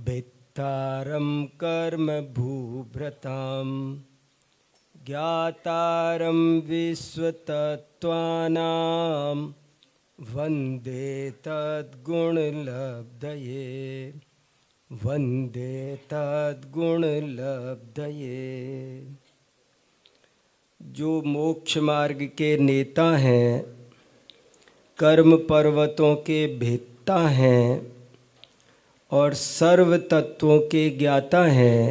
भित्तारं कर्म भूभृतां ज्ञातारं विश्वतत्त्वानां वन्दे तद्गुणलब्धये वन्दे तद्गुणलब्धये। जो मोक्ष मार्ग के नेता हैं, कर्म पर्वतों के भेदता हैं और सर्व तत्वों के ज्ञाता हैं,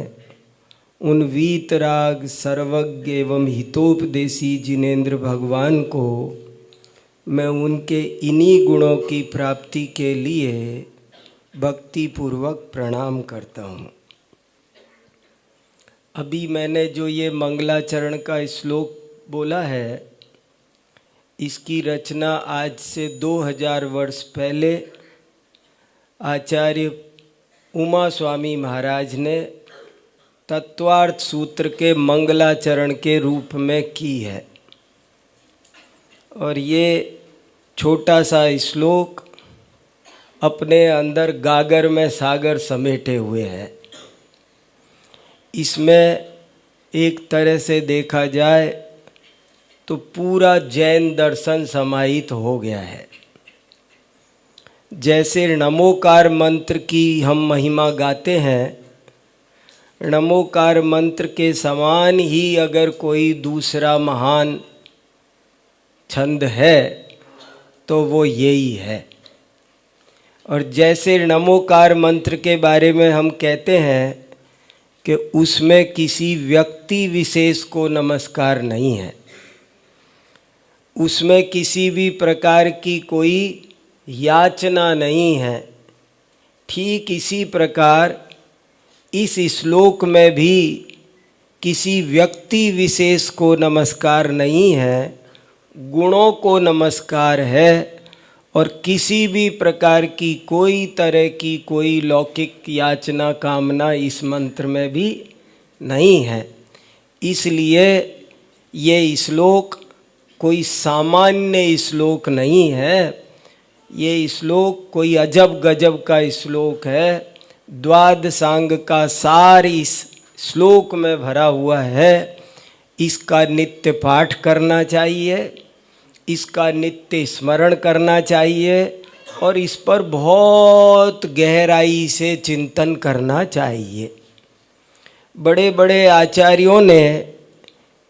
उन वीतराग सर्वज्ञ एवं हितोपदेशी जिनेंद्र भगवान को मैं उनके इन्हीं गुणों की प्राप्ति के लिए भक्तिपूर्वक प्रणाम करता हूँ। अभी मैंने जो ये मंगलाचरण का श्लोक बोला है, इसकी रचना आज से 2000 वर्ष पहले आचार्य उमा स्वामी महाराज ने तत्वार्थ सूत्र के मंगलाचरण के रूप में की है। और ये छोटा सा श्लोक अपने अंदर गागर में सागर समेटे हुए है। इसमें एक तरह से देखा जाए तो पूरा जैन दर्शन समाहित हो गया है। जैसे नमोकार मंत्र की हम महिमा गाते हैं, नमोकार मंत्र के समान ही अगर कोई दूसरा महान छंद है तो वो यही है। और जैसे नमोकार मंत्र के बारे में हम कहते हैं कि उसमें किसी व्यक्ति विशेष को नमस्कार नहीं है, उसमें किसी भी प्रकार की कोई याचना नहीं है, ठीक इसी प्रकार इस श्लोक में भी किसी व्यक्ति विशेष को नमस्कार नहीं है, गुणों को नमस्कार है। और किसी भी प्रकार की कोई तरह की कोई लौकिक याचना कामना इस मंत्र में भी नहीं है। इसलिए ये श्लोक कोई सामान्य श्लोक नहीं है, ये श्लोक कोई अजब गजब का श्लोक है। द्वादशांग का सार इस श्लोक में भरा हुआ है। इसका नित्य पाठ करना चाहिए, इसका नित्य स्मरण करना चाहिए और इस पर बहुत गहराई से चिंतन करना चाहिए। बड़े बड़े आचार्यों ने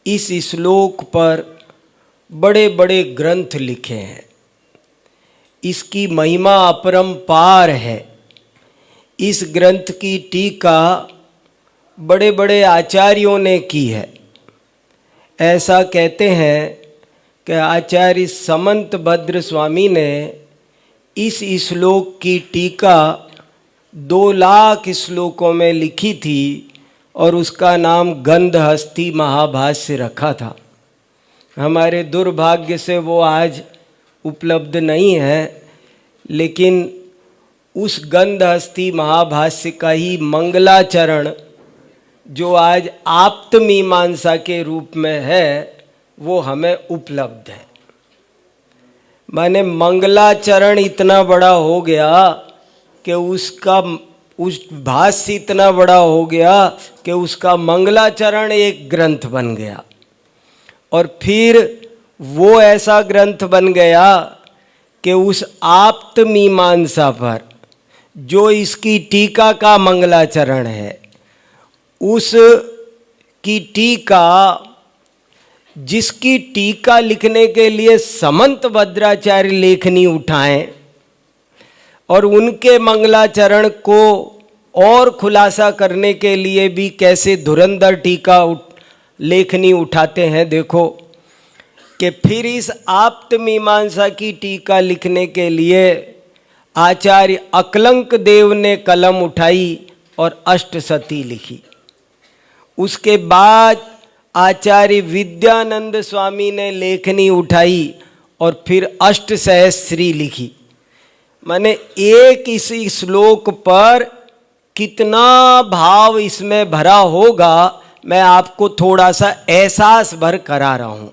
इस श्लोक पर बड़े बड़े ग्रंथ लिखे हैं। इसकी महिमा अपरंपार है। इस ग्रंथ की टीका बड़े बड़े आचार्यों ने की है। ऐसा कहते हैं कि आचार्य समंत भद्र स्वामी ने इस श्लोक की टीका 2 लाख श्लोकों में लिखी थी और उसका नाम गंधहस्ती महाभाष्य रखा था। हमारे दुर्भाग्य से वो आज उपलब्ध नहीं है, लेकिन उस गंधहस्ती महाभाष्य का ही मंगलाचरण जो आज आप्त मीमांसा के रूप में है, वो हमें उपलब्ध है। माने मंगलाचरण इतना बड़ा हो गया कि उस भाष्य इतना बड़ा हो गया कि उसका मंगलाचरण एक ग्रंथ बन गया। और फिर वो ऐसा ग्रंथ बन गया कि उस आप्त मीमांसा पर जो इसकी टीका का मंगलाचरण है, उस की टीका, जिसकी टीका लिखने के लिए समंत भद्राचार्य लेखनी उठाएं और उनके मंगलाचरण को और खुलासा करने के लिए भी कैसे धुरंधर टीका लेखनी उठाते हैं। देखो कि फिर इस आप्त मीमांसा की टीका लिखने के लिए आचार्य अकलंक देव ने कलम उठाई और अष्टसती लिखी। उसके बाद आचार्य विद्यानंद स्वामी ने लेखनी उठाई और फिर अष्टसहस्त्री लिखी। माने एक इसी श्लोक पर कितना भाव इसमें भरा होगा, मैं आपको थोड़ा सा एहसास भर करा रहा हूं।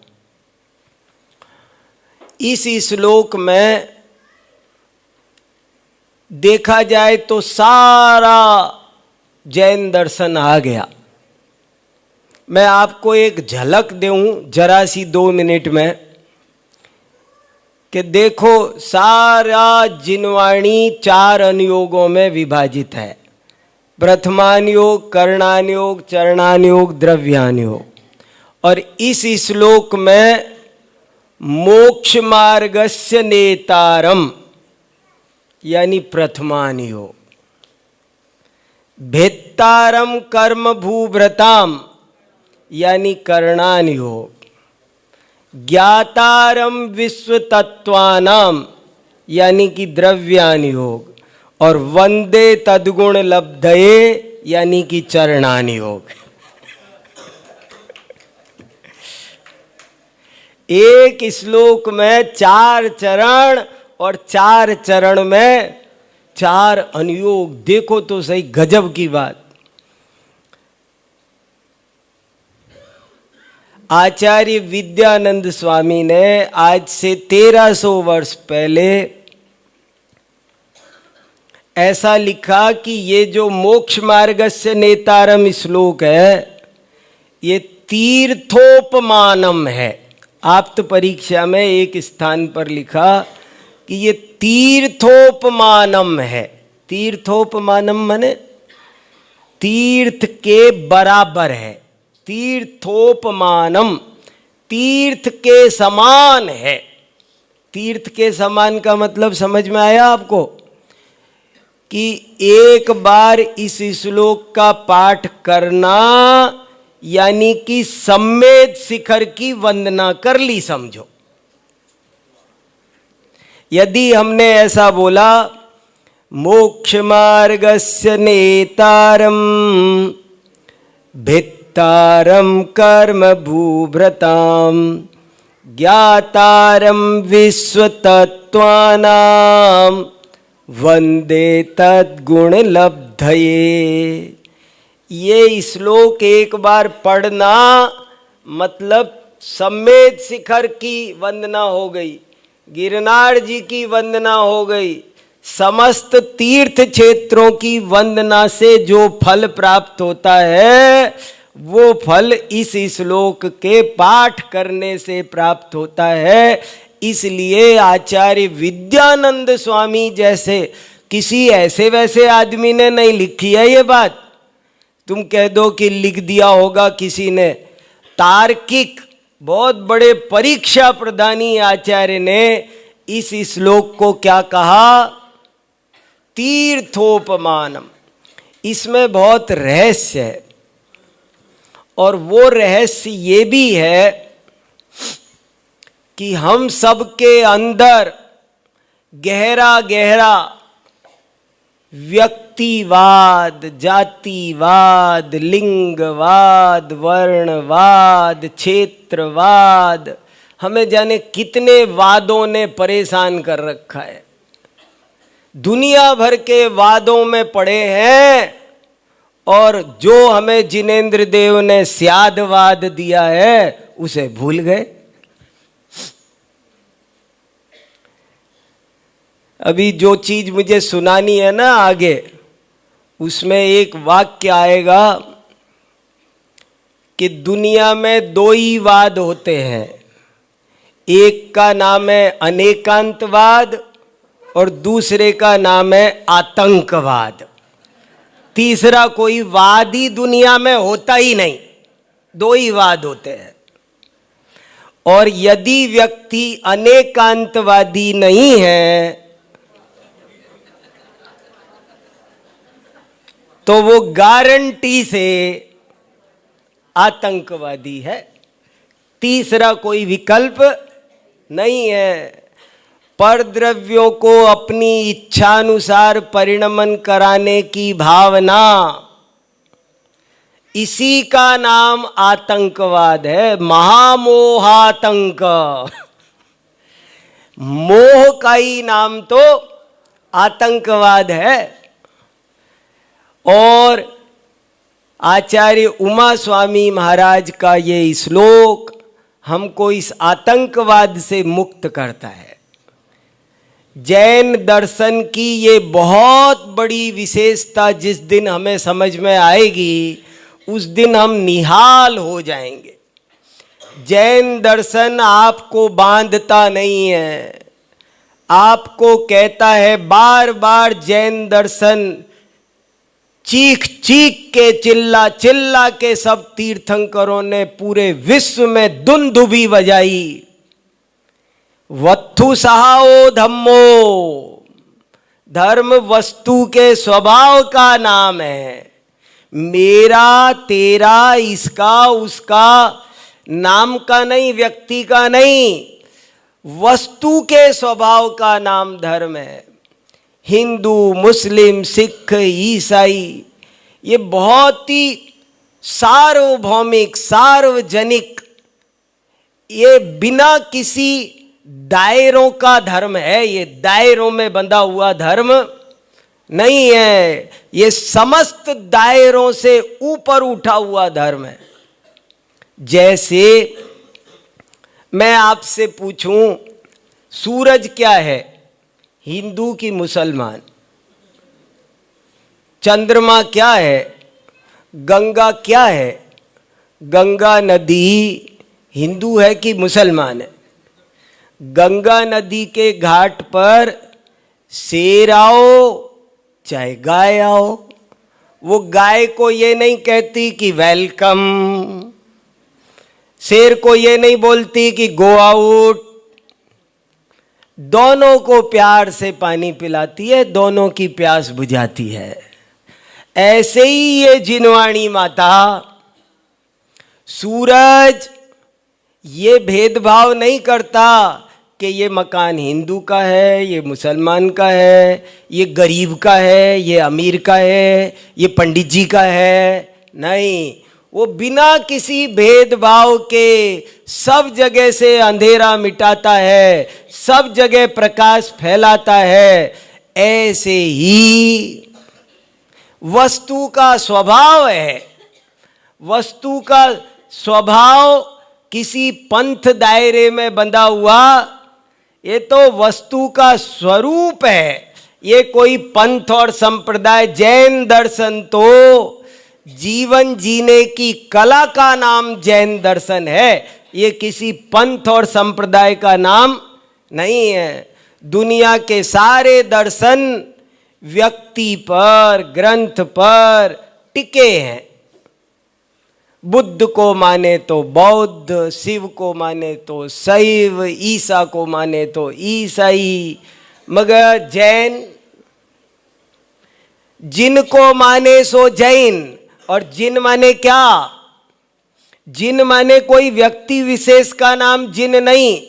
इस श्लोक में देखा जाए तो सारा जैन दर्शन आ गया। मैं आपको एक झलक दूं जरा सी 2 मिनट में कि देखो सारा जिनवाणी 4 अनुयोगों में विभाजित है। प्रथमानुयोग, कर्णानुयोग, चरणानुयोग, द्रव्यानुयोग। और इस श्लोक में मोक्ष मार्गस्य नेतारम यानी प्रथमानुयोग, भेत्तारम कर्म भूभ्रताम यानी कर्णानुयोग, ज्ञातारम विश्व तत्वानाम यानी कि द्रव्यानुयोग, और वंदे तद्गुण लब्धये यानी कि चरणानुयोग। एक श्लोक में 4 चरण और 4 चरण में 4 अनुयोग। देखो तो सही, गजब की बात। आचार्य विद्यानंद स्वामी ने आज से 1300 वर्ष पहले ऐसा लिखा कि ये जो मोक्ष मार्गस्य नेतारम श्लोक है, ये तीर्थोपमानम है। आप तो परीक्षा में एक स्थान पर लिखा कि ये तीर्थोपमानम है। तीर्थोपमानम माने तीर्थ के बराबर है। तीर्थोपमानम तीर्थ के समान है। तीर्थ के समान का मतलब समझ में आया आपको? कि एक बार इस श्लोक का पाठ करना यानी कि सम्मेद शिखर की वंदना कर ली, समझो। यदि हमने ऐसा बोला मोक्ष मार्गस्य नेतारम भित्तारम कर्म भूभ्रताम ज्ञातारम विश्व तत्वानाम वंदे तद्गुण लब्धये, ये श्लोक एक बार पढ़ना मतलब सम्मेद शिखर की वंदना हो गई, गिरनार जी की वंदना हो गई। समस्त तीर्थ क्षेत्रों की वंदना से जो फल प्राप्त होता है वो फल इस श्लोक के पाठ करने से प्राप्त होता है। इसलिए आचार्य विद्यानंद स्वामी जैसे किसी ऐसे वैसे आदमी ने नहीं लिखी है ये बात। तुम कह दो कि लिख दिया होगा किसी ने। तार्किक बहुत बड़े परीक्षा प्रदानी आचार्य ने इस श्लोक को क्या कहा? तीर्थोपमानम। इसमें बहुत रहस्य है, और वो रहस्य ये भी है कि हम सबके अंदर गहरा गहरा व्यक्तिवाद, जातिवाद, लिंगवाद, वर्णवाद, क्षेत्रवाद, हमें जाने कितने वादों ने परेशान कर रखा है। दुनिया भर के वादों में पड़े हैं, और जो हमें जिनेंद्र देव ने स्यादवाद दिया है उसे भूल गए। अभी जो चीज मुझे सुनानी है ना आगे, उसमें एक वाक्य आएगा कि दुनिया में 2 ही वाद होते हैं। एक का नाम है अनेकांतवाद और दूसरे का नाम है आतंकवाद। तीसरा कोई वाद ही दुनिया में होता ही नहीं, 2 ही वाद होते हैं। और यदि व्यक्ति अनेकांतवादी नहीं है तो वो गारंटी से आतंकवादी है। तीसरा कोई विकल्प नहीं है। परद्रव्यों को अपनी इच्छानुसार परिणमन कराने की भावना, इसी का नाम आतंकवाद है। महामोहातंक। मोह का ही नाम तो आतंकवाद है। और आचार्य उमा स्वामी महाराज का ये श्लोक हमको इस आतंकवाद से मुक्त करता है। जैन दर्शन की ये बहुत बड़ी विशेषता जिस दिन हमें समझ में आएगी उस दिन हम निहाल हो जाएंगे। जैन दर्शन आपको बांधता नहीं है, आपको कहता है बार बार। जैन दर्शन चीख चीख के चिल्ला चिल्ला के सब तीर्थंकरों ने पूरे विश्व में दुंदुभी बजाई। वत्थु सहाओ धम्मो, धर्म वस्तु के स्वभाव का नाम है। मेरा तेरा इसका उसका नाम का नहीं, व्यक्ति का नहीं, वस्तु के स्वभाव का नाम धर्म है। हिंदू, मुस्लिम, सिख, ईसाई, ये बहुत ही सार्वभौमिक, सार्वजनिक, ये बिना किसी दायरों का धर्म है। ये दायरों में बंधा हुआ धर्म नहीं है, ये समस्त दायरों से ऊपर उठा हुआ धर्म है। जैसे मैं आपसे पूछूं सूरज क्या है, हिंदू की मुसलमान? चंद्रमा क्या है? गंगा क्या है? गंगा नदी हिंदू है कि मुसलमान है? गंगा नदी के घाट पर शेर आओ चाहे गाय आओ, वो गाय को ये नहीं कहती कि वेलकम, शेर को ये नहीं बोलती कि गो आउट, दोनों को प्यार से पानी पिलाती है, दोनों की प्यास बुझाती है। ऐसे ही ये जिनवाणी माता सूरज ये भेदभाव नहीं करता कि ये मकान हिंदू का है, ये मुसलमान का है, ये गरीब का है, ये अमीर का है, ये पंडित जी का है। नहीं, वो बिना किसी भेदभाव के सब जगह से अंधेरा मिटाता है, सब जगह प्रकाश फैलाता है। ऐसे ही वस्तु का स्वभाव है। वस्तु का स्वभाव किसी पंथ दायरे में बंधा हुआ, ये तो वस्तु का स्वरूप है। ये कोई पंथ और संप्रदाय, जैन दर्शन तो जीवन जीने की कला का नाम जैन दर्शन है, ये किसी पंथ और संप्रदाय का नाम नहीं है। दुनिया के सारे दर्शन व्यक्ति पर, ग्रंथ पर टिके हैं। बुद्ध को माने तो बौद्ध, शिव को माने तो शैव, ईसा को माने तो ईसाई, मगर जैन, जिन को माने सो जैन। और जिन माने क्या? जिन माने कोई व्यक्ति विशेष का नाम जिन नहीं।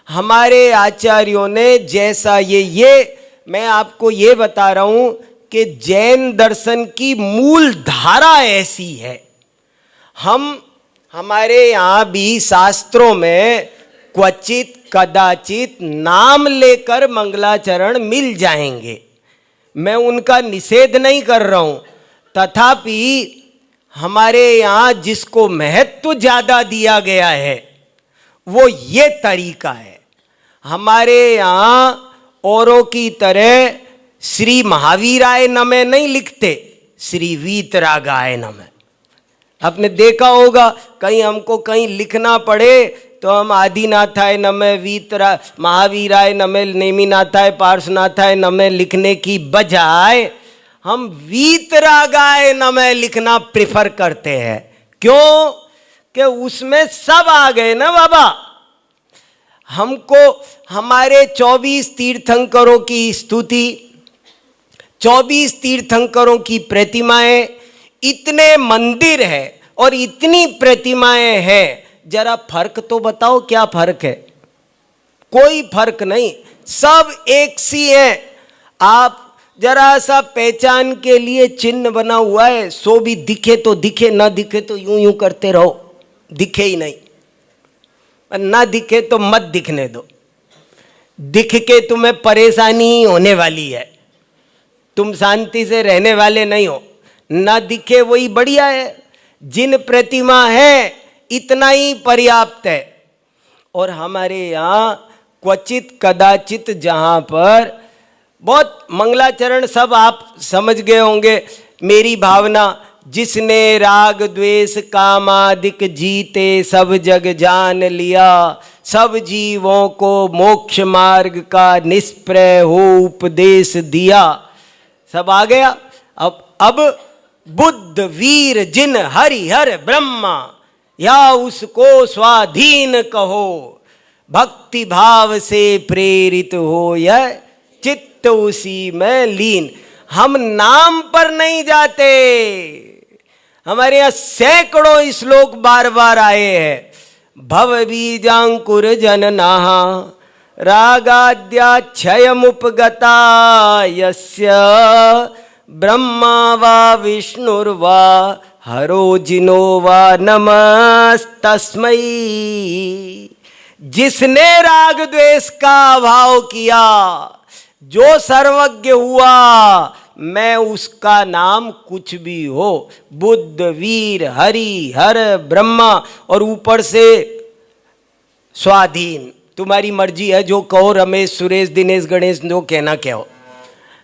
हमारे आचार्यों ने जैसा ये मैं आपको ये बता रहा हूं कि जैन दर्शन की मूल धारा ऐसी है। हमारे यहाँ भी शास्त्रों में क्वचित कदाचित नाम लेकर मंगलाचरण मिल जाएंगे, मैं उनका निषेध नहीं कर रहा हूं, तथापि हमारे यहाँ जिसको महत्व ज्यादा दिया गया है वो ये तरीका है। हमारे यहाँ औरों की तरह श्री महावीराय नमः नहीं लिखते, श्री वीतरागाय नमः। आपने देखा होगा कहीं हमको कहीं लिखना पड़े तो हम आदिनाथाय नमः, महावीराय नमः, नेमिनाथाय पार्श्वनाथाय नमः लिखने की बजाय हम वीतरागाय नमः लिखना प्रेफर करते हैं। क्यों? कि उसमें सब आ गए ना बाबा। हमको हमारे 24 तीर्थंकरों की स्तुति, 24 तीर्थंकरों की प्रतिमाएं, इतने मंदिर है और इतनी प्रतिमाएं हैं, जरा फर्क तो बताओ, क्या फर्क है? कोई फर्क नहीं, सब एक सी हैं। आप जरा सा पहचान के लिए चिन्ह बना हुआ है, सो भी दिखे तो दिखे, ना दिखे तो यूं यूं करते रहो, दिखे ही नहीं, ना दिखे तो मत दिखने दो। दिख के तुम्हें परेशानी होने वाली है, तुम शांति से रहने वाले नहीं हो। ना दिखे वही बढ़िया है। जिन प्रतिमा है इतना ही पर्याप्त है। और हमारे यहाँ क्वचित कदाचित जहाँ पर बहुत मंगलाचरण सब आप समझ गए होंगे मेरी भावना। जिसने राग द्वेष कामादिक जीते सब जग जान लिया, सब जीवों को मोक्ष मार्ग का निष्प्रय हो उपदेश दिया। सब आ गया। अब बुद्ध वीर जिन हरि हर ब्रह्मा, या उसको स्वाधीन कहो, भक्ति भाव से प्रेरित हो यह चित्त उसी में लीन। हम नाम पर नहीं जाते, हमारे यहाँ सैकड़ों श्लोक बार बार आए हैं। भव बीजांकुर जननाहा रागाद्याक्षयमुपगता यस्य ब्रह्मा वा विष्णुर्वा हरो जिनो वा नमस्तस्मै। जिसने राग द्वेष का अभाव किया, जो सर्वज्ञ हुआ, मैं उसका नाम कुछ भी हो, बुद्ध वीर हरि हर ब्रह्मा, और ऊपर से स्वाधीन, तुम्हारी मर्जी है जो कहो, रमेश सुरेश दिनेश गणेश जो कहना कहो।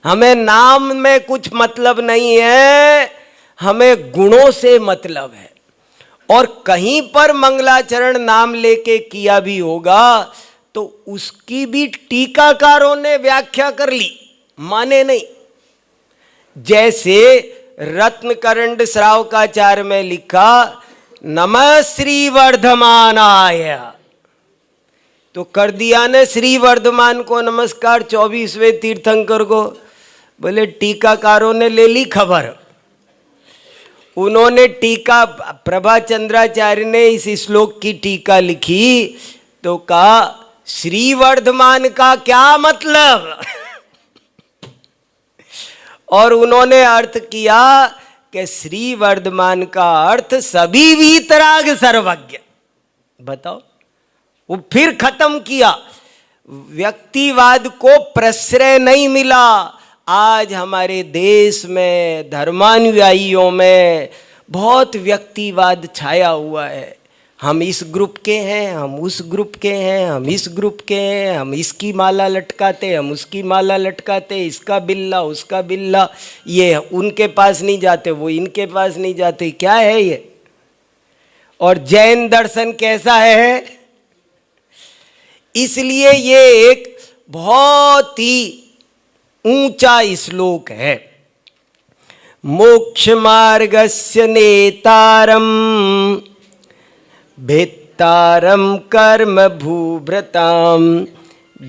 हमें नाम में कुछ मतलब नहीं है, हमें गुणों से मतलब है। और कहीं पर मंगलाचरण नाम लेके किया भी होगा तो उसकी भी टीकाकारों ने व्याख्या कर ली, माने नहीं। जैसे रत्नकरंड श्रावकाचार्य में लिखा नमः श्री वर्धमानाय, तो कर दिया ने श्री वर्धमान को नमस्कार 24वें तीर्थंकर को। बोले टीकाकारों ने ले ली खबर, उन्होंने टीका, प्रभाचंद्राचार्य ने इस श्लोक की टीका लिखी तो कहा श्री वर्धमान का क्या मतलब और उन्होंने अर्थ किया कि श्री वर्धमान का अर्थ सभी वीतराग सर्वज्ञ। बताओ, वो फिर खत्म किया। व्यक्तिवाद को प्रश्रय नहीं मिला। आज हमारे देश में धर्मानुयायियों में बहुत व्यक्तिवाद छाया हुआ है। हम इस ग्रुप के हैं, हम उस ग्रुप के हैं, हम इस ग्रुप के हैं, हम इसकी माला लटकाते, हम उसकी माला लटकाते, इसका बिल्ला उसका बिल्ला, ये उनके पास नहीं जाते, वो इनके पास नहीं जाते। क्या है ये? और जैन दर्शन कैसा है? इसलिए ये एक बहुत ही ऊंचा श्लोक है। मोक्ष मार्गस्य नेतारम भेत्तारम कर्म भूभृताम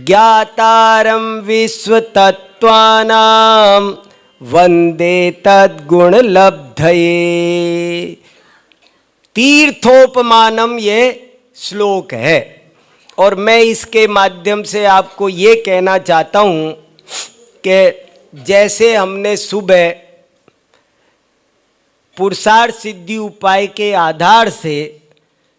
ज्ञातारम विश्व तत्वानाम वंदे तद्गुण लब्धये। तीर्थोपमानम ये श्लोक है और मैं इसके माध्यम से आपको ये कहना चाहता हूं कि जैसे हमने सुबह पुरुषार्थ सिद्धि उपाय के आधार से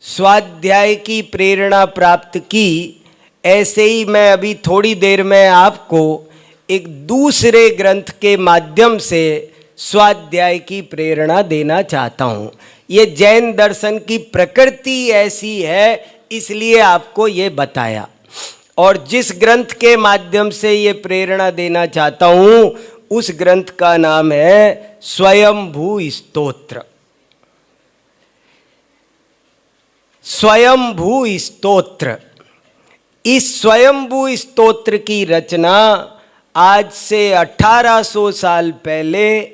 स्वाध्याय की प्रेरणा प्राप्त की, ऐसे ही मैं अभी थोड़ी देर में आपको एक दूसरे ग्रंथ के माध्यम से स्वाध्याय की प्रेरणा देना चाहता हूँ। ये जैन दर्शन की प्रकृति ऐसी है इसलिए आपको ये बताया। और जिस ग्रंथ के माध्यम से ये प्रेरणा देना चाहता हूँ उस ग्रंथ का नाम है स्वयंभू स्तोत्र। स्वयंभू स्तोत्र। इस स्वयंभू स्तोत्र की रचना आज से 1800 साल पहले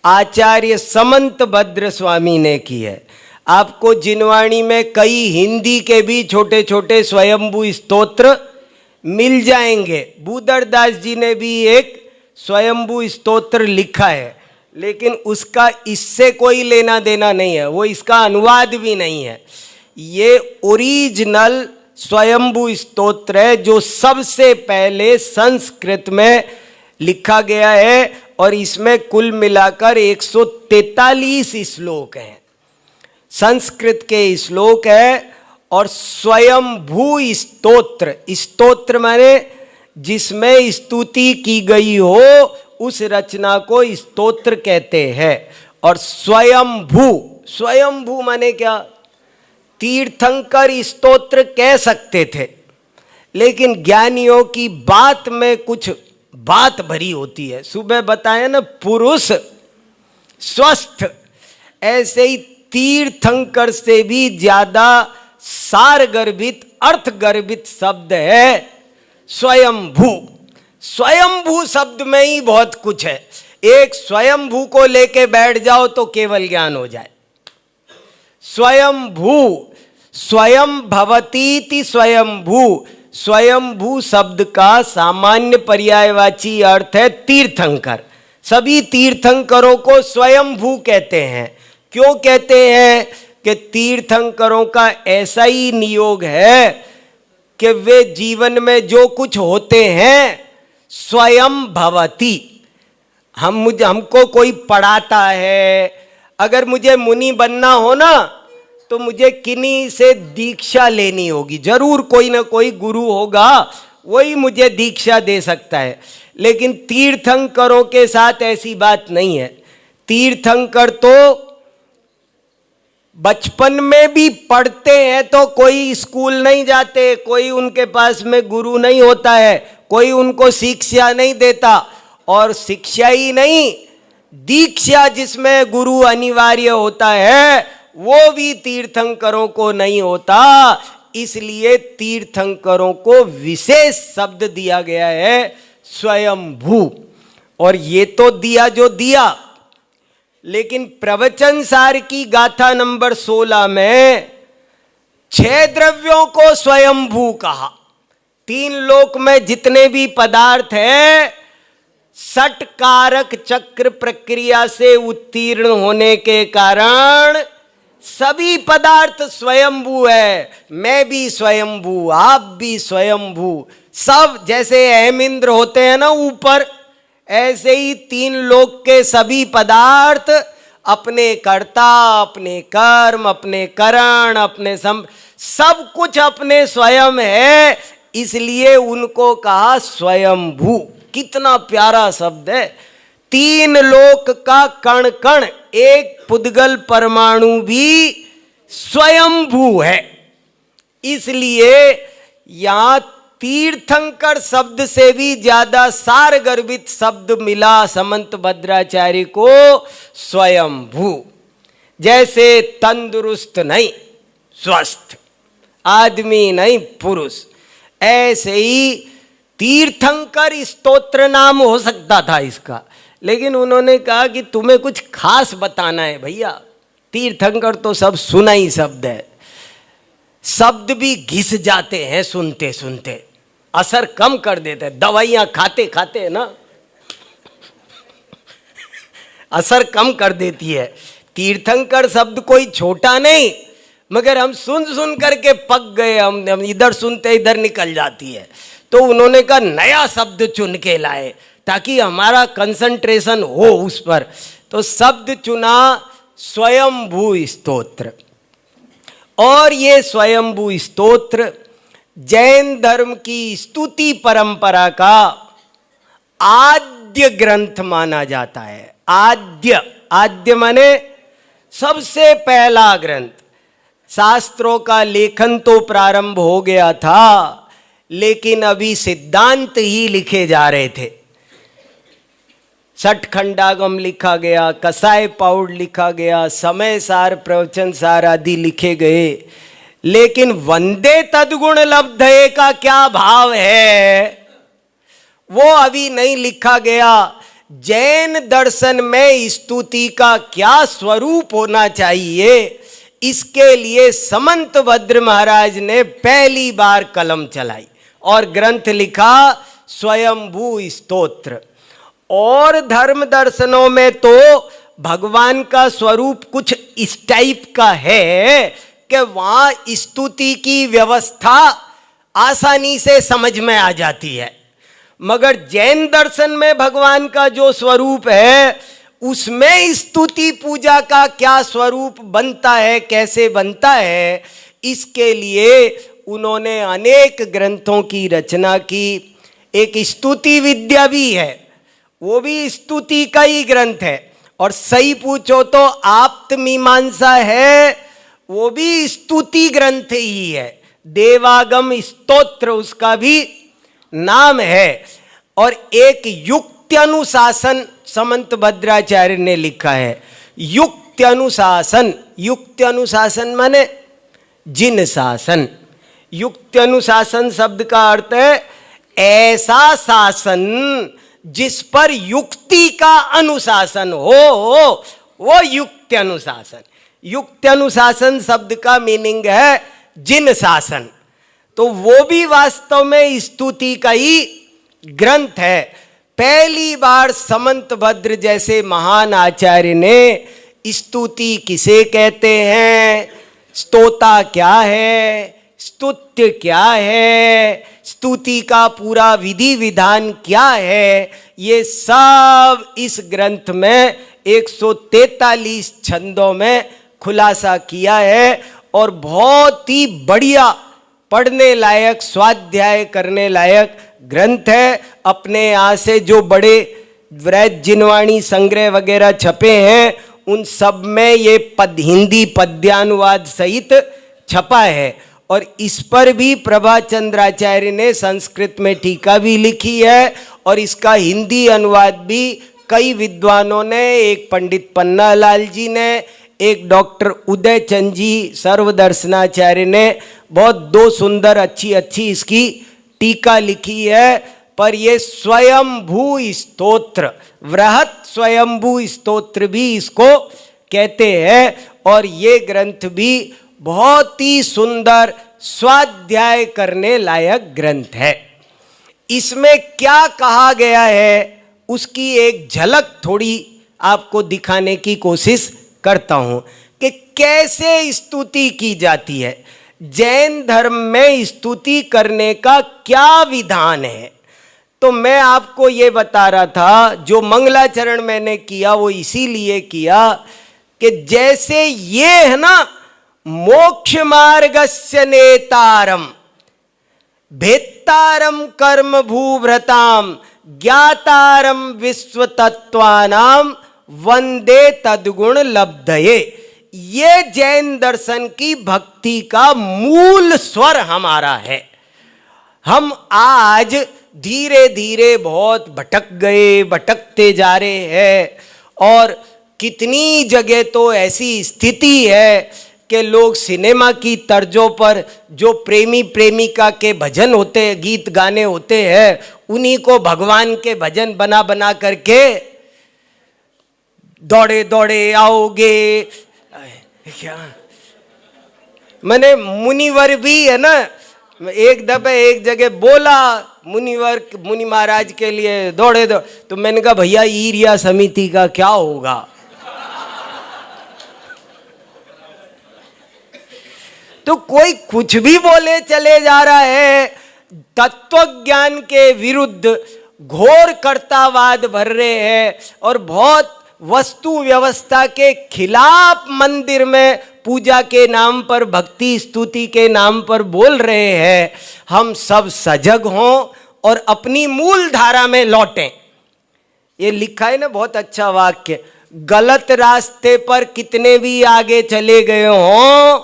आचार्य समंत भद्र स्वामी ने की है। आपको जिनवाणी में कई हिंदी के भी छोटे छोटे स्वयंभू स्तोत्र मिल जाएंगे। बूदरदास जी ने भी एक स्वयंभू स्तोत्र लिखा है, लेकिन उसका इससे कोई लेना देना नहीं है, वो इसका अनुवाद भी नहीं है। ये ओरिजिनल स्वयंभू स्तोत्र है जो सबसे पहले संस्कृत में लिखा गया है और इसमें कुल मिलाकर 143 श्लोक हैं। संस्कृत के श्लोक है और स्वयंभू स्तोत्र, स्तोत्र माने जिसमें स्तुति की गई हो उस रचना को स्तोत्र कहते हैं। और स्वयंभू, स्वयंभू माने क्या? तीर्थंकर स्तोत्र कह सकते थे, लेकिन ज्ञानियों की बात में कुछ बात भरी होती है। सुबह बताया ना, पुरुष स्वस्थ, ऐसे ही तीर्थंकर से भी ज्यादा सार गर्भित, अर्थ गर्भित शब्द है स्वयंभू। स्वयंभू शब्द में ही बहुत कुछ है। एक स्वयंभू को लेके बैठ जाओ तो केवल ज्ञान हो जाए। स्वयंभू, स्वयं भवतीति स्वयंभू। स्वयंभू शब्द का सामान्य पर्यायवाची अर्थ है तीर्थंकर। सभी तीर्थंकरों को स्वयंभू कहते हैं। क्यों कहते हैं? कि तीर्थंकरों का ऐसा ही नियोग है कि वे जीवन में जो कुछ होते हैं स्वयं भवती। हमको कोई पढ़ाता है, अगर मुझे मुनि बनना हो ना तो मुझे किन्हीं से दीक्षा लेनी होगी, जरूर कोई ना कोई गुरु होगा, वही मुझे दीक्षा दे सकता है। लेकिन तीर्थंकरों के साथ ऐसी बात नहीं है। तीर्थंकर तो बचपन में भी पढ़ते हैं तो कोई स्कूल नहीं जाते, कोई उनके पास में गुरु नहीं होता है, कोई उनको शिक्षा नहीं देता। और शिक्षा ही नहीं, दीक्षा जिसमें गुरु अनिवार्य होता है वो भी तीर्थंकरों को नहीं होता। इसलिए तीर्थंकरों को विशेष शब्द दिया गया है स्वयंभू। और ये तो दिया जो दिया, लेकिन प्रवचन सार की गाथा नंबर 16 में 6 द्रव्यों को स्वयंभू कहा। 3 लोक में जितने भी पदार्थ हैं, षटकारक चक्र प्रक्रिया से उत्तीर्ण होने के कारण सभी पदार्थ स्वयंभू है। मैं भी स्वयंभू, आप भी स्वयंभू। सब जैसे अहमिंद्र होते हैं ना ऊपर, ऐसे ही 3 लोक के सभी पदार्थ अपने कर्ता, अपने कर्म, अपने करण, अपने सब कुछ अपने स्वयं है। इसलिए उनको कहा स्वयंभू। कितना प्यारा शब्द है। 3 लोक का कण कण, एक पुद्गल परमाणु भी स्वयंभू है। इसलिए यहां तीर्थंकर शब्द से भी ज्यादा सार गर्भित शब्द मिला समंत भद्राचार्य को, स्वयंभू। जैसे तंदुरुस्त नहीं, स्वस्थ, आदमी नहीं, पुरुष, ऐसे ही तीर्थंकर स्तोत्र नाम हो सकता था इसका। लेकिन उन्होंने कहा कि तुम्हें कुछ खास बताना है भैया। तीर्थंकर तो सब सुना ही शब्द है, शब्द भी घिस जाते हैं सुनते सुनते, असर कम कर देते हैं। दवाइयां खाते खाते ना असर कम कर देती है। तीर्थंकर शब्द कोई छोटा नहीं, मगर हम सुन सुन करके पक गए। हम इधर सुनते इधर निकल जाती है। तो उन्होंने कहा नया शब्द चुन के लाए ताकि हमारा कंसंट्रेशन हो उस पर। तो शब्द चुना स्वयंभू स्तोत्र। और ये स्वयंभू स्तोत्र जैन धर्म की स्तुति परंपरा का आद्य ग्रंथ माना जाता है। आद्य, आद्य माने सबसे पहला ग्रंथ। शास्त्रों का लेखन तो प्रारंभ हो गया था, लेकिन अभी सिद्धांत ही लिखे जा रहे थे। षटखंडागम लिखा गया, कसाय पाउड लिखा गया, समय सार, प्रवचन सार आदि लिखे गए। लेकिन वंदे तद्गुण लब्धये का क्या भाव है वो अभी नहीं लिखा गया। जैन दर्शन में स्तुति का क्या स्वरूप होना चाहिए, इसके लिए समंत भद्र महाराज ने पहली बार कलम चलाई और ग्रंथ लिखा स्वयंभू स्तोत्र। और धर्म दर्शनों में तो भगवान का स्वरूप कुछ इस टाइप का है कि वहां स्तुति की व्यवस्था आसानी से समझ में आ जाती है। मगर जैन दर्शन में भगवान का जो स्वरूप है, उसमें स्तुति पूजा का क्या स्वरूप बनता है, कैसे बनता है, इसके लिए उन्होंने अनेक ग्रंथों की रचना की। एक स्तुति विद्या भी है, वो भी स्तुति का ही ग्रंथ है। और सही पूछो तो आप्त मीमांसा है, वो भी स्तुति ग्रंथ ही है। देवागम स्तोत्र उसका भी नाम है। और एक युक्त्यनुशासन समंत भद्राचार्य ने लिखा है। युक्त्यनुशासन, युक्त्यनुशासन माने जिन शासन। युक्त्यनुशासन शब्द का अर्थ है ऐसा शासन जिस पर युक्ति का अनुशासन हो, वो युक्त्यनुशासन। युक्त्यनुशासन शब्द का मीनिंग है जिन शासन। तो वो भी वास्तव में स्तुति का ही ग्रंथ है। पहली बार समंत भद्र जैसे महान आचार्य ने स्तुति किसे कहते हैं, स्तोता क्या है, स्तुत्य क्या है, स्तुति का पूरा विधि विधान क्या है, ये सब इस ग्रंथ में 143 छंदों में खुलासा किया है। और बहुत ही बढ़िया पढ़ने लायक, स्वाध्याय करने लायक ग्रंथ है। अपने यहाँ से जो बड़े वृहद जिनवाणी संग्रह वगैरह छपे हैं उन सब में ये हिंदी पद्यानुवाद सहित छपा है। और इस पर भी प्रभाचंद्राचार्य ने संस्कृत में टीका भी लिखी है और इसका हिंदी अनुवाद भी कई विद्वानों ने, एक पंडित पन्नालाल जी ने, एक डॉक्टर उदय चंद जी सर्वदर्शनाचार्य ने, बहुत दो सुंदर अच्छी इसकी टीका लिखी है। पर ये स्वयंभू स्तोत्र, वृहत स्वयंभू स्तोत्र भी इसको कहते हैं। और ये ग्रंथ भी बहुत ही सुंदर स्वाध्याय करने लायक ग्रंथ है। इसमें क्या कहा गया है उसकी एक झलक थोड़ी आपको दिखाने की कोशिश करता हूं कि कैसे स्तुति की जाती है। जैन धर्म में स्तुति करने का क्या विधान है। तो मैं आपको ये बता रहा था, जो मंगलाचरण मैंने किया वो इसीलिए किया कि जैसे ये है ना, मोक्ष मार्गस्य नेतारम भेत्तारम कर्म भूभृताम ज्ञातारम विश्व तत्वानाम वंदे तद्गुण लब्धये। ये जैन दर्शन की भक्ति का मूल स्वर हमारा है। हम आज धीरे धीरे बहुत भटक गए, भटकते जा रहे हैं। और कितनी जगह तो ऐसी स्थिति है कि लोग सिनेमा की तर्जों पर जो प्रेमी प्रेमिका के भजन होते हैं, गीत गाने होते हैं, उन्हीं को भगवान के भजन बना बना करके दौड़े दौड़े आओगे। क्या मैंने मुनिवर भी है ना, एक दफे एक जगह बोला मुनि महाराज के लिए दौड़े दो, तो मैंने कहा भैया ईरिया समिति का क्या होगा। तो कोई कुछ भी बोले चले जा रहा है। तत्व ज्ञान के विरुद्ध घोर कर्तावाद भर रहे हैं और बहुत वस्तु व्यवस्था के खिलाफ मंदिर में पूजा के नाम पर, भक्ति स्तुति के नाम पर बोल रहे हैं। हम सब सजग हों और अपनी मूल धारा में लौटें। ये लिखा है ना बहुत अच्छा वाक्य, गलत रास्ते पर कितने भी आगे चले गए हों,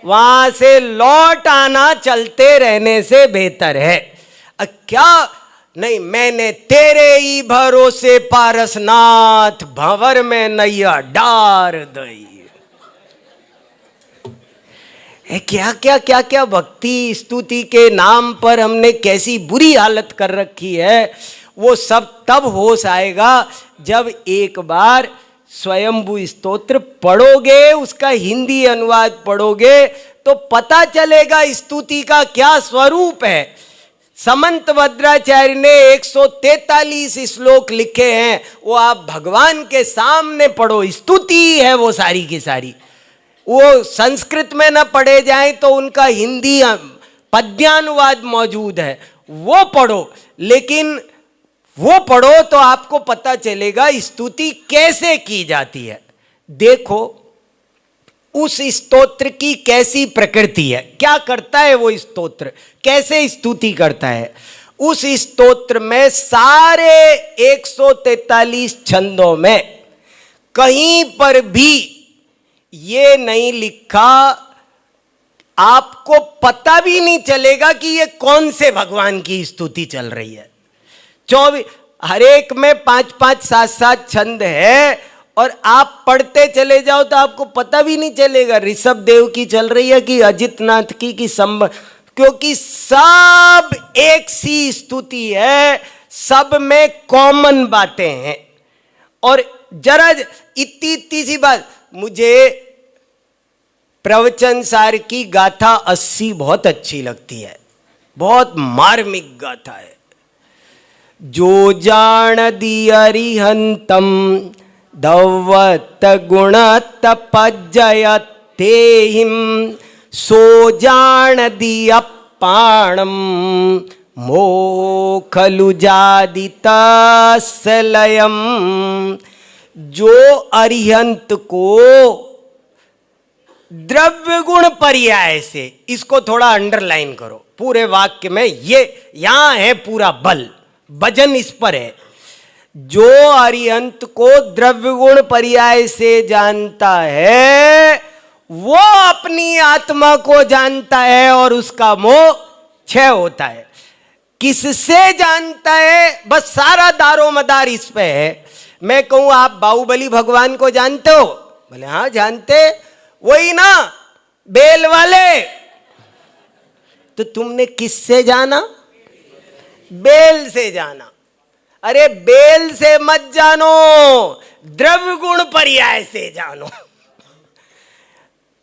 वहां से लौट आना चलते रहने से बेहतर है। क्या नहीं, मैंने तेरे ही भरोसे पारसनाथ भंवर में नैया डार दई। क्या क्या क्या क्या भक्ति स्तुति के नाम पर हमने कैसी बुरी हालत कर रखी है। वो सब तब होश आएगा जब एक बार स्वयंभू स्तोत्र पढ़ोगे, उसका हिंदी अनुवाद पढ़ोगे तो पता चलेगा स्तुति का क्या स्वरूप है। समंत भद्राचार्य ने 143 श्लोक लिखे हैं, वो आप भगवान के सामने पढ़ो, स्तुति है वो सारी की सारी। वो संस्कृत में न पढ़े जाएं तो उनका हिंदी पद्यानुवाद मौजूद है, वो पढ़ो। लेकिन वो पढ़ो तो आपको पता चलेगा स्तुति कैसे की जाती है। देखो उस स्तोत्र की कैसी प्रकृति है, क्या करता है वो स्तोत्र, कैसे स्तुति करता है। उस स्तोत्र में सारे 143 छंदों में कहीं पर भी ये नहीं लिखा आपको पता भी नहीं चलेगा कि ये कौन से भगवान की स्तुति चल रही है। 24 हर एक में 5-5 7-7 छंद है और आप पढ़ते चले जाओ तो आपको पता भी नहीं चलेगा ऋषभ देव की चल रही है कि अजित नाथ की क्योंकि सब एक सी स्तुति है, सब में कॉमन बातें हैं। और जरा इतनी सी बात, मुझे प्रवचन सार की गाथा 80 बहुत अच्छी लगती है, बहुत मार्मिक गाथा है। जो जान दी अरिहंतम दवत गुण तपजयतेहिम सो जान दी अपाणम मोखलु जादितसलयम। जो अरिहंत को द्रव्य गुण पर्याय से, इसको थोड़ा अंडरलाइन करो पूरे वाक्य में, ये यहां है पूरा बल, वजन इस पर है। जो अरिहंत को द्रव्य गुण पर्याय से जानता है वो अपनी आत्मा को जानता है और उसका मोह क्षय होता है। किससे जानता है, बस सारा दारो मदार इस पे है। मैं कहूं आप बाहुबली भगवान को जानते हो, बोले हाँ जानते, वही ना बेल वाले, तो तुमने किससे जाना? बेल से जाना। अरे बेल से मत जानो, द्रव्य गुण पर्याय से जानो।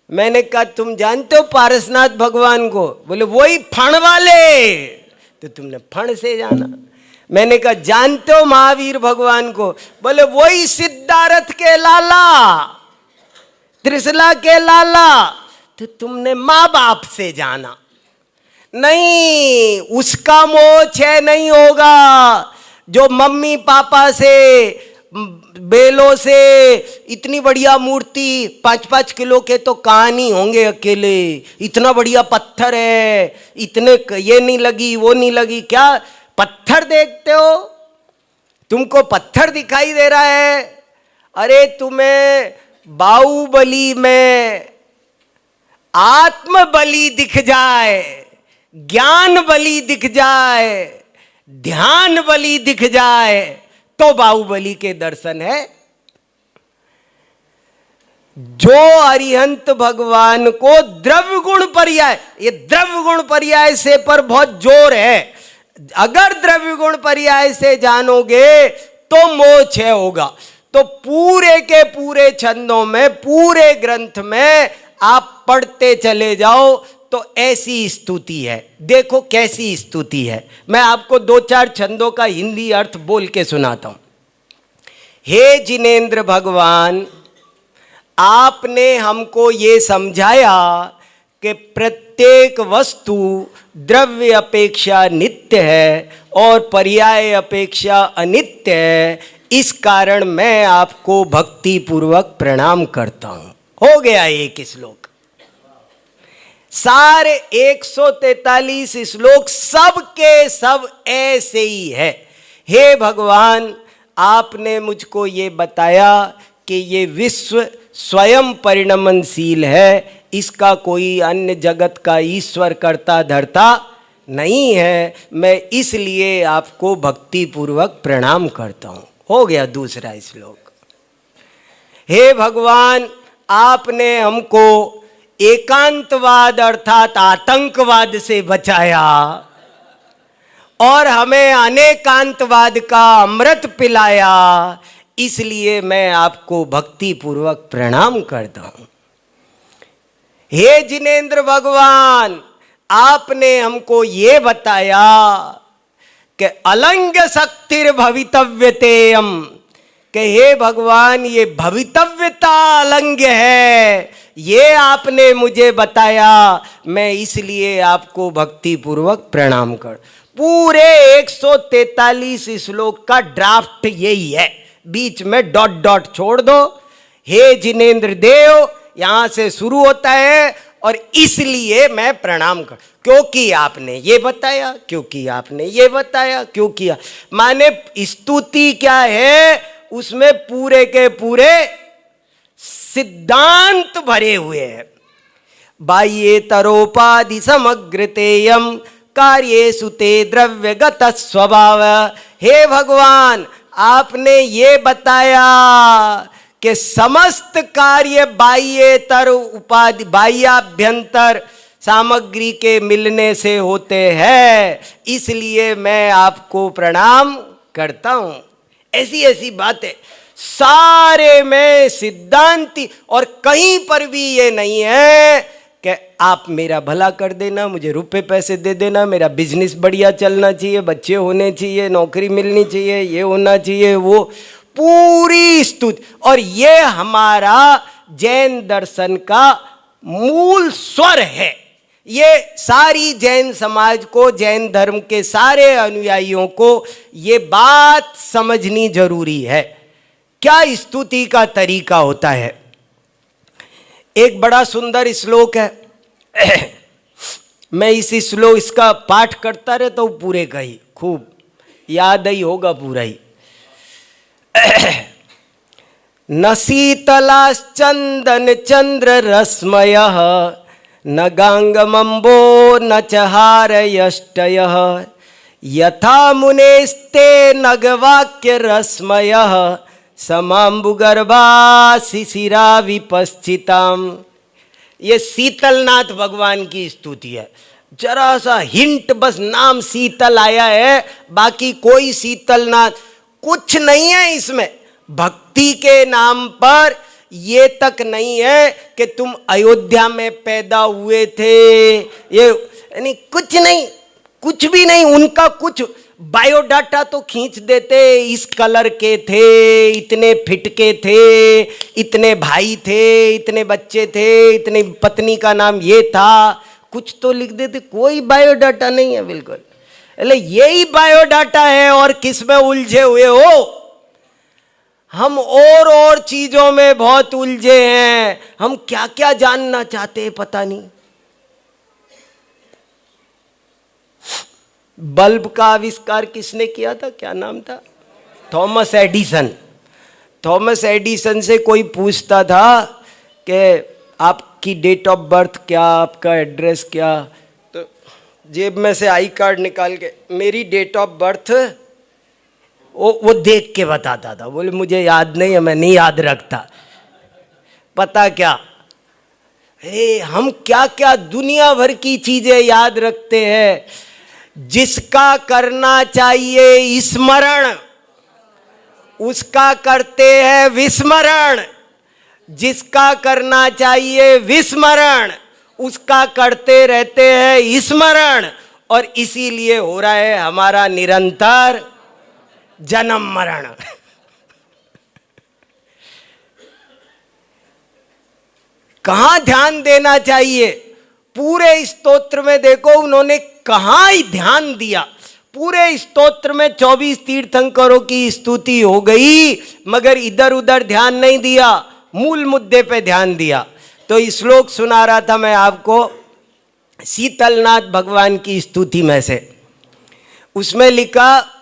मैंने कहा तुम जानते हो पारसनाथ भगवान को? बोले वही फण वाले, तो तुमने फण से जाना। मैंने कहा जानते हो महावीर भगवान को? बोले वही सिद्धार्थ के लाला, त्रिशला के लाला, तो तुमने माँ बाप से जाना। नहीं, उसका मोह क्षय नहीं होगा जो मम्मी पापा से, बेलों से इतनी बढ़िया मूर्ति 5-5 किलो के तो कहानी होंगे अकेले, इतना बढ़िया पत्थर है, इतने ये नहीं लगी वो नहीं लगी। क्या पत्थर देखते हो? तुमको पत्थर दिखाई दे रहा है? अरे तुम्हें बाहुबली में आत्म बलि दिख जाए, ज्ञान बलि दिख जाए, ध्यान बलि दिख जाए तो बाहुबली के दर्शन है। जो अरिहंत भगवान को द्रव्य गुण पर्याय, ये द्रव्य गुण पर्याय से पर बहुत जोर है, अगर द्रव्य गुण पर्याय से जानोगे तो मोह क्षय होगा। तो पूरे के पूरे छंदों में, पूरे ग्रंथ में आप पढ़ते चले जाओ तो ऐसी स्तुति है। देखो कैसी स्तुति है, मैं आपको 2-4 छंदों का हिंदी अर्थ बोल के सुनाता हूं। हे जिनेंद्र भगवान, आपने हमको ये समझाया कि प्रत्येक वस्तु द्रव्य अपेक्षा नित्य है और पर्याय अपेक्षा अनित्य है, इस कारण मैं आपको भक्ति पूर्वक प्रणाम करता हूं। हो गया एक श्लोक। सारे 143 श्लोक सब के सब ऐसे ही है। हे भगवान, आपने मुझको ये बताया कि ये विश्व स्वयं परिणमनशील है, इसका कोई अन्य जगत का ईश्वर करता धरता नहीं है, मैं इसलिए आपको भक्ति पूर्वक प्रणाम करता हूं। हो गया दूसरा श्लोक। हे भगवान, आपने हमको एकांतवाद अर्थात आतंकवाद से बचाया और हमें अनेकांतवाद का अमृत पिलाया, इसलिए मैं आपको भक्ति पूर्वक प्रणाम करता हूं। हे जिनेंद्र भगवान, आपने हमको ये बताया कि अलंग शक्तिर भवितव्यतेयम, कि हे भगवान ये भवितव्यता अलंग्य है, ये आपने मुझे बताया, मैं इसलिए आपको भक्ति पूर्वक प्रणाम कर। पूरे 143 श्लोक का ड्राफ्ट यही है, बीच में डॉट डॉट छोड़ दो। हे जिनेंद्र देव यहां से शुरू होता है और इसलिए मैं प्रणाम कर, क्योंकि आपने ये बताया, क्योंकि आपने ये बताया, क्योंकि माने स्तुति क्या है, उसमें पूरे के पूरे सिद्धांत भरे हुए हैं। बाह्येतरोपाधि समग्रतेयम कार्येषु ते द्रव्यगत स्वभाव। हे भगवान, आपने ये बताया कि समस्त कार्य बाह्येतर उपाधि बाह्याभ्यंतर सामग्री के मिलने से होते हैं, इसलिए मैं आपको प्रणाम करता हूं। ऐसी ऐसी बातें सारे में सिद्धांति, और कहीं पर भी ये नहीं है कि आप मेरा भला कर देना, मुझे रुपए पैसे दे देना, मेरा बिजनेस बढ़िया चलना चाहिए, बच्चे होने चाहिए, नौकरी मिलनी चाहिए, ये होना चाहिए, वो पूरी स्तुति। और ये हमारा जैन दर्शन का मूल स्वर है। ये सारी जैन समाज को, जैन धर्म के सारे अनुयायियों को ये बात समझनी जरूरी है। क्या स्तुति का तरीका होता है। एक बड़ा सुंदर श्लोक है मैं इस श्लोक इसका पाठ करता रहता हूं, पूरे का ही खूब याद ही होगा पूरा ही। न शीतलाश्चंदन चंद्र रश्मयः न गांगमंबो न चहारयष्टयः यथा मुनेस्ते नगवाक्य रश्मयः समाम्बुगर्भा शिशिरा विपश्चिताम। ये शीतलनाथ भगवान की स्तुति है। जरा सा हिंट, बस नाम शीतल आया है, बाकी कोई शीतलनाथ कुछ नहीं है इसमें। भक्ति के नाम पर ये तक नहीं है कि तुम अयोध्या में पैदा हुए थे, ये यानी कुछ नहीं, कुछ भी नहीं। उनका कुछ बायोडाटा तो खींच देते, इस कलर के थे, इतने फिट के थे, इतने भाई थे, इतने बच्चे थे, इतनी पत्नी का नाम ये था, कुछ तो लिख देते। कोई बायोडाटा नहीं है बिल्कुल। अरे यही बायोडाटा है, और किस में उलझे हुए हो। हम और चीजों में बहुत उलझे हैं। हम क्या क्या जानना चाहते हैं पता नहीं। बल्ब का आविष्कार किसने किया था, क्या नाम था? Thomas Edison. थॉमस एडिसन से कोई पूछता था कि आपकी डेट ऑफ बर्थ क्या, आपका एड्रेस क्या, तो जेब में से आई कार्ड निकाल के मेरी डेट ऑफ बर्थ वो देख के बताता था। बोले मुझे याद नहीं है, मैं नहीं याद रखता। पता क्या हम क्या क्या दुनिया भर की चीजें याद रखते हैं। जिसका करना चाहिए स्मरण, उसका करते हैं विस्मरण। जिसका करना चाहिए विस्मरण, उसका करते रहते हैं स्मरण। और इसीलिए हो रहा है हमारा निरंतर जन्म मरण। कहां ध्यान देना चाहिए? पूरे स्तोत्र में देखो उन्होंने कहां ही ध्यान दिया। पूरे स्तोत्र में 24 तीर्थंकरों की स्तुति हो गई, मगर इधर उधर ध्यान नहीं दिया, मूल मुद्दे पे ध्यान दिया। तो इस श्लोक सुना रहा था मैं आपको शीतलनाथ भगवान की स्तुति में से। उसमें लिखा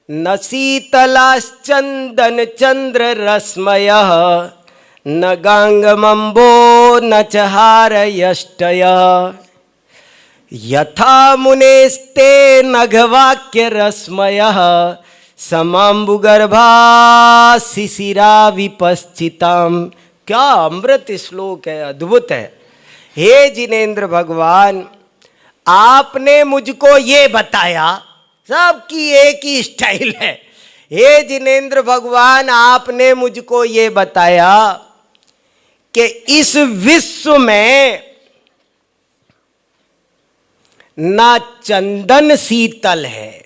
न शीतलाश्चंदन चंद्र रश्मयः न गांगमंबो न चहारयष्टयः यथा मुनेस्ते नघवाक्य रश्मयः समाम्बुगर्भा शिशिरा विपश्चिताम। क्या अमृत श्लोक है, अद्भुत है। हे जिनेंद्र भगवान, आपने मुझको ये बताया, सबकी एक ही स्टाइल है। हे जिनेंद्र भगवान, आपने मुझको ये बताया कि इस विश्व में ना चंदन शीतल है,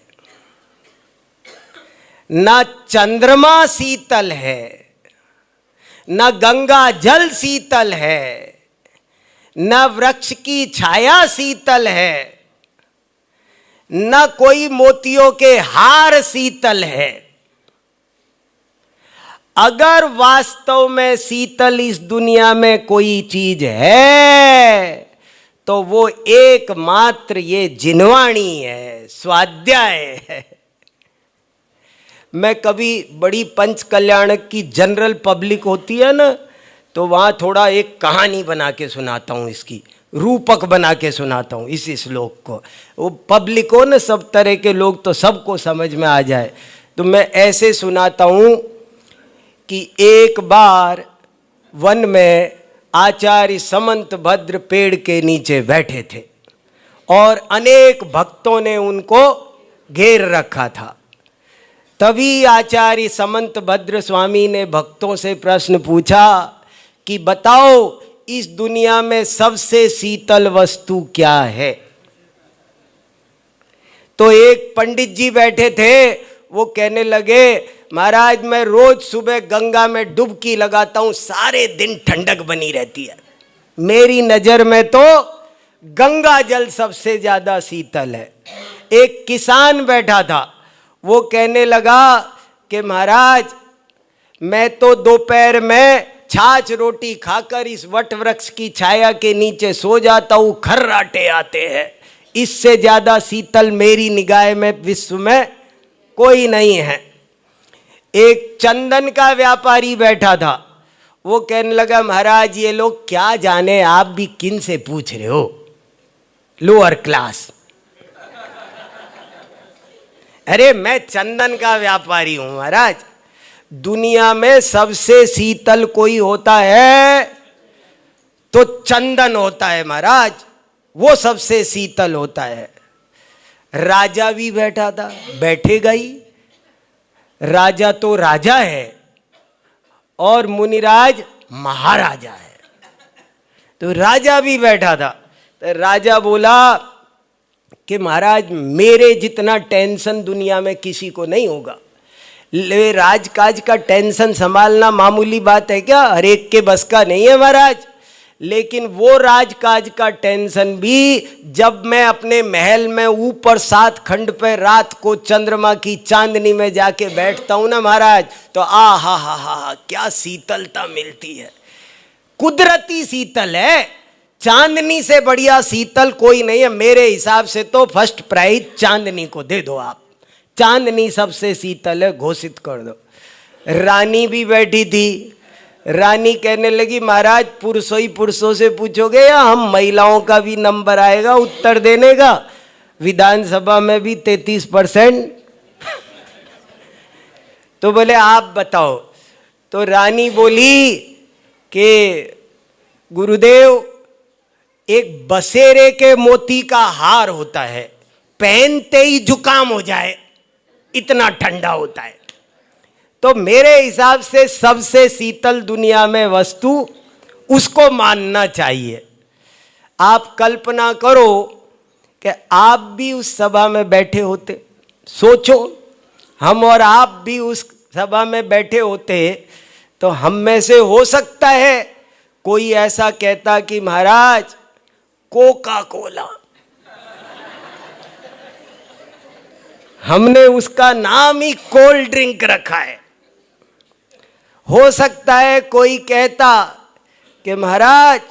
ना चंद्रमा शीतल है, न गंगा जल शीतल है, न वृक्ष की छाया शीतल है, न कोई मोतियों के हार शीतल है। अगर वास्तव में शीतल इस दुनिया में कोई चीज है तो वो एकमात्र ये जिनवाणी है, स्वाध्याय है। मैं कभी बड़ी पंच कल्याणक की जनरल पब्लिक होती है ना, तो वहाँ थोड़ा एक कहानी बना के सुनाता हूँ, इसकी रूपक बना के सुनाता हूँ इस श्लोक को। वो पब्लिक हो न, सब तरह के लोग, तो सबको समझ में आ जाए। तो मैं ऐसे सुनाता हूँ कि एक बार वन में आचार्य समंत भद्र पेड़ के नीचे बैठे थे और अनेक भक्तों ने उनको घेर रखा था। तभी आचार्य समंत भद्र स्वामी ने भक्तों से प्रश्न पूछा कि बताओ इस दुनिया में सबसे शीतल वस्तु क्या है। तो एक पंडित जी बैठे थे, वो कहने लगे महाराज मैं रोज सुबह गंगा में डुबकी लगाता हूं, सारे दिन ठंडक बनी रहती है। मेरी नजर में तो गंगा जल सबसे ज्यादा शीतल है। एक किसान बैठा था, वो कहने लगा कि महाराज मैं तो दोपहर में छाछ रोटी खाकर इस वट वृक्ष की छाया के नीचे सो जाता हूं, खर्राटे आते हैं। इससे ज्यादा शीतल मेरी निगाह में विश्व में कोई नहीं है। एक चंदन का व्यापारी बैठा था, वो कहने लगा महाराज ये लोग क्या जाने, आप भी किन से पूछ रहे हो, लोअर क्लास। अरे मैं चंदन का व्यापारी हूं महाराज। दुनिया में सबसे शीतल कोई होता है तो चंदन होता है महाराज, वो सबसे शीतल होता है। राजा भी बैठा था, बैठेगा ही, राजा तो राजा है और मुनिराज महाराजा है। तो राजा भी बैठा था। तो राजा बोला कि महाराज मेरे जितना टेंशन दुनिया में किसी को नहीं होगा। ले राजकाज का टेंशन संभालना मामूली बात है क्या, हर एक के बस का नहीं है महाराज। लेकिन वो राजकाज का टेंशन भी जब मैं अपने महल में ऊपर 7 खंड पे रात को चंद्रमा की चांदनी में जाके बैठता हूं ना महाराज, तो आ हा क्या शीतलता मिलती है। कुदरती शीतल है, चांदनी से बढ़िया शीतल कोई नहीं है। मेरे हिसाब से तो फर्स्ट प्राइज चांदनी को दे दो आप, चांदनी सबसे शीतल है, घोषित कर दो। रानी भी बैठी थी। रानी कहने लगी महाराज पुरुषों ही पुरुषों से पूछोगे या हम महिलाओं का भी नंबर आएगा उत्तर देने का? विधानसभा में भी 33%। तो बोले आप बताओ। तो रानी बोली कि गुरुदेव एक बसेरे के मोती का हार होता है, पहनते ही जुकाम हो जाए, इतना ठंडा होता है। तो मेरे हिसाब से सबसे शीतल दुनिया में वस्तु उसको मानना चाहिए। आप कल्पना करो कि आप भी उस सभा में बैठे होते, सोचो हम और आप भी उस सभा में बैठे होते, तो हम में से हो सकता है कोई ऐसा कहता कि महाराज कोका कोला, हमने उसका नाम ही कोल्ड ड्रिंक रखा है। हो सकता है कोई कहता कि महाराज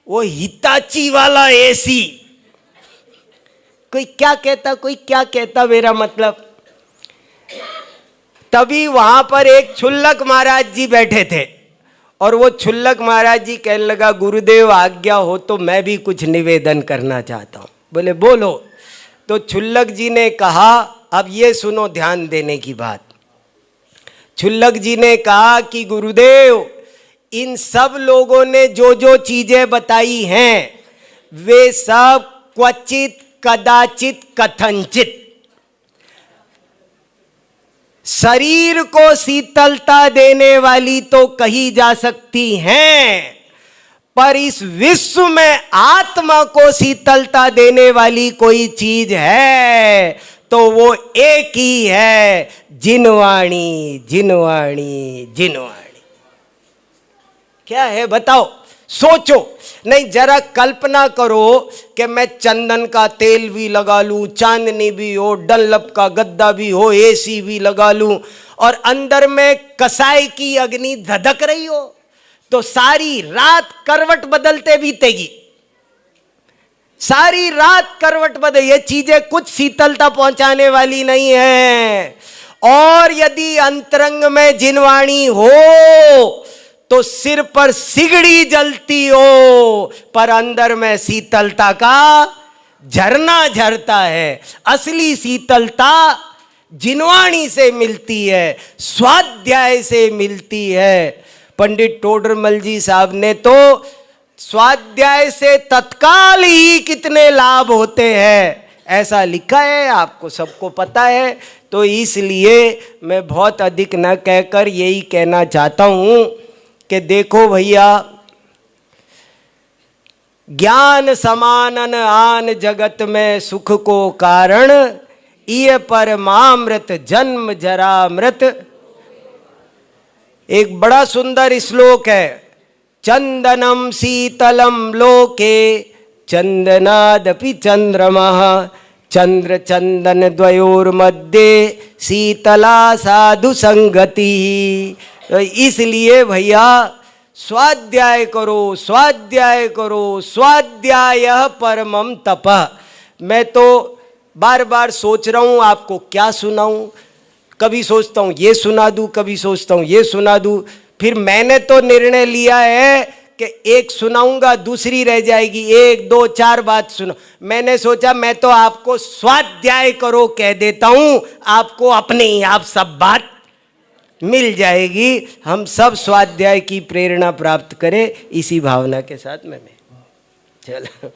वो हिताची वाला एसी, कोई क्या कहता, कोई क्या कहता, मेरा मतलब। तभी वहां पर एक छुल्लक महाराज जी बैठे थे और वो छुल्लक महाराज जी कहने लगा गुरुदेव आज्ञा हो तो मैं भी कुछ निवेदन करना चाहता हूं। बोले बोलो। तो छुल्लक जी ने कहा, अब ये सुनो ध्यान देने की बात। छुल्लक जी ने कहा कि गुरुदेव इन सब लोगों ने जो जो चीजें बताई हैं वे सब क्वचित कदाचित कथनचित शरीर को शीतलता देने वाली तो कही जा सकती हैं, पर इस विश्व में आत्मा को शीतलता देने वाली कोई चीज है तो वो एक ही है, जिनवाणी जिनवाणी जिनवाणी। क्या है बताओ, सोचो। नहीं जरा कल्पना करो कि मैं चंदन का तेल भी लगा लूं, चांदनी भी हो, डनलप का गद्दा भी हो, एसी भी लगा लूं और अंदर में कसाई की अग्नि धधक रही हो, तो सारी रात करवट बदलते बीतेगी, सारी रात करवट बदल। ये चीजें कुछ शीतलता पहुंचाने वाली नहीं है। और यदि अंतरंग में जिनवाणी हो तो सिर पर सिगड़ी जलती हो, पर अंदर में शीतलता का झरना झरता है। असली शीतलता जिनवाणी से मिलती है, स्वाध्याय से मिलती है। पंडित टोडरमल जी साहब ने तो स्वाध्याय से तत्काल ही कितने लाभ होते हैं ऐसा लिखा है, आपको सबको पता है। तो इसलिए मैं बहुत अधिक न कहकर यही कहना चाहता हूं कि देखो भैया, ज्ञान समानन आन जगत में सुख को कारण, ये परमामृत जन्म जरा मृत। एक बड़ा सुंदर श्लोक है, चंदनम शीतलम लोके चंदनादपि चंद्रमः, चंद्र चंदन द्वयोर मध्य शीतला साधु संगति। तो इसलिए भैया स्वाध्याय करो, स्वाध्याय करो, स्वाध्याय परमम तपः। मैं तो बार बार सोच रहा हूँ आपको क्या सुनाऊं, कभी सोचता हूँ ये सुना दूं, कभी सोचता हूँ ये सुना दूं। फिर मैंने तो निर्णय लिया है कि एक सुनाऊंगा, दूसरी रह जाएगी, एक दो चार बात सुनो। मैंने सोचा मैं तो आपको स्वाध्याय करो कह देता हूं, आपको अपने ही आप सब बात मिल जाएगी। हम सब स्वाध्याय की प्रेरणा प्राप्त करें, इसी भावना के साथ में चलो।